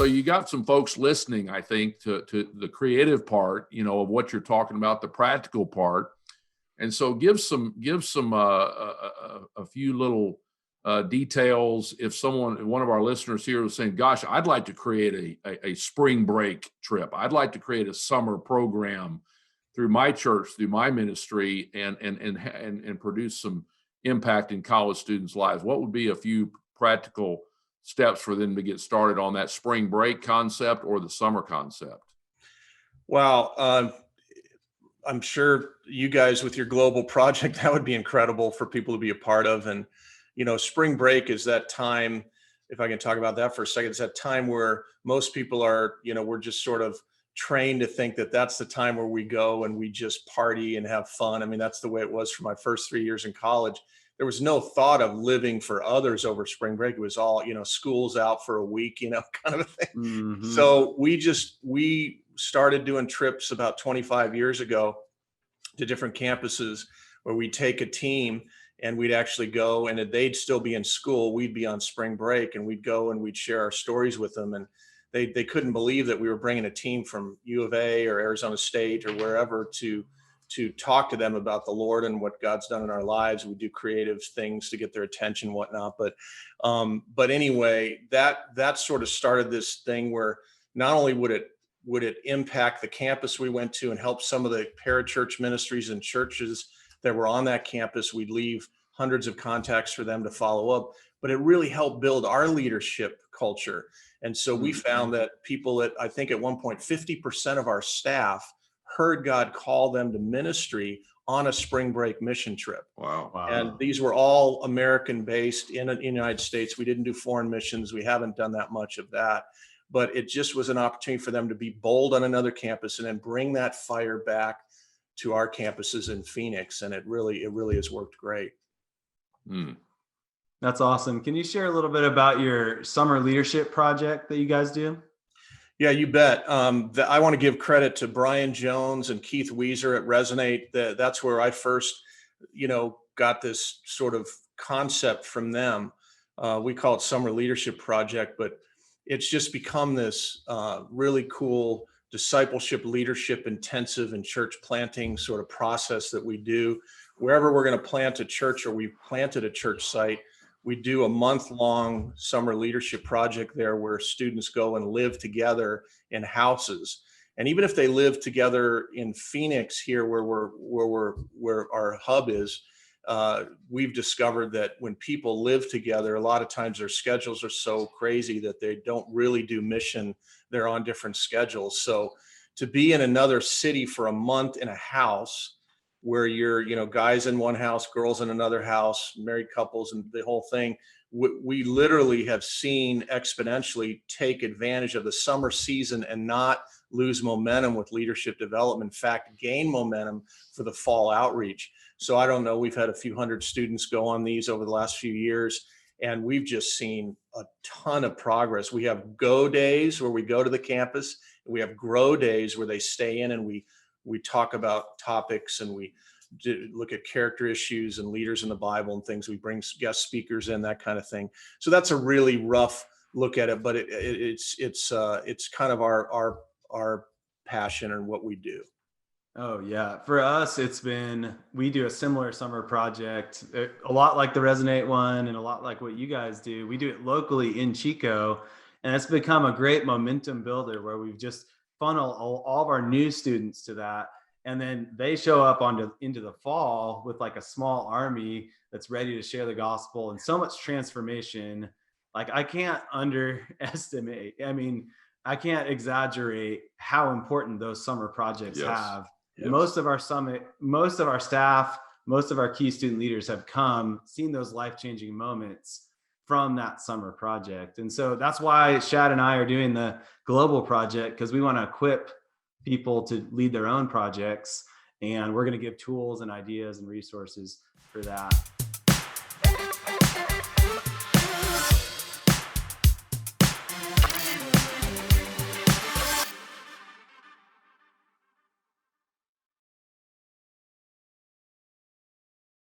So you got some folks listening, I think, to the creative part, of what you're talking about, the practical part. And so give some a few little details. If one of our listeners here was saying, gosh, I'd like to create a spring break trip. I'd like to create a summer program through my church, through my ministry, and produce some impact in college students' lives. What would be a few practical steps for them to get started on that spring break concept or the summer concept? Well, I'm sure you guys with your global project, that would be incredible for people to be a part of. And, spring break is that time, if I can talk about that for a second, it's that time where most people are, we're just sort of trained to think that that's the time where we go and we just party and have fun. I mean, that's the way it was for my first 3 years in college. There was no thought of living for others over spring break. It was all, school's out for a week, kind of a thing. Mm-hmm. So we started doing trips about 25 years ago to different campuses where we'd take a team and we'd actually go, and they'd still be in school. We'd be on spring break, and we'd go and we'd share our stories with them. And they couldn't believe that we were bringing a team from U of A or Arizona State or wherever to talk to them about the Lord and what God's done in our lives. We do creative things to get their attention, whatnot. But anyway, that sort of started this thing where not only would it impact the campus we went to and help some of the parachurch ministries and churches that were on that campus. We'd leave hundreds of contacts for them to follow up, but it really helped build our leadership culture. And so we found that people I think at one point, 50% of our staff heard God call them to ministry on a spring break mission trip. Wow. And these were all American based in the United States. We didn't do foreign missions. We haven't done that much of that, but it just was an opportunity for them to be bold on another campus and then bring that fire back to our campuses in Phoenix. And it really has worked great. That's awesome. Can you share a little bit about your summer leadership project that you guys do? Yeah, you bet. I want to give credit to Brian Jones and Keith Weiser at Resonate. That's where I first, got this sort of concept from them. We call it Summer Leadership Project, but it's just become this really cool discipleship, leadership, intensive and church planting sort of process that we do. Wherever we're going to plant a church or we've planted a church site, we do a month-long summer leadership project there where students go and live together in houses. And even if they live together in Phoenix here, where our hub is, we've discovered that when people live together, a lot of times their schedules are so crazy that they don't really do mission. They're on different schedules. So to be in another city for a month in a house where you're, guys in one house, girls in another house, married couples and the whole thing, we literally have seen exponentially take advantage of the summer season and not lose momentum with leadership development. In fact, gain momentum for the fall outreach. So I don't know, we've had a few hundred students go on these over the last few years, and we've just seen a ton of progress. We have go days where we go to the campus, and we have grow days where they stay in and we talk about topics and we look at character issues and leaders in the Bible and things. We bring guest speakers in, that kind of thing. So that's a really rough look at it, but it's kind of our passion and what we do. Oh yeah. For us, we do a similar summer project, a lot like the Resonate one and a lot like what you guys do. We do it locally in Chico, and it's become a great momentum builder where we've just funnel all of our new students to that. And then they show up into the fall with like a small army that's ready to share the gospel, and so much transformation. Like I can't underestimate. I mean, I can't exaggerate how important those summer projects have. Yes. Most of our staff, most of our key student leaders have seen those life-changing moments from that summer project. And so that's why Shad and I are doing the global project, because we want to equip people to lead their own projects. And we're going to give tools and ideas and resources for that.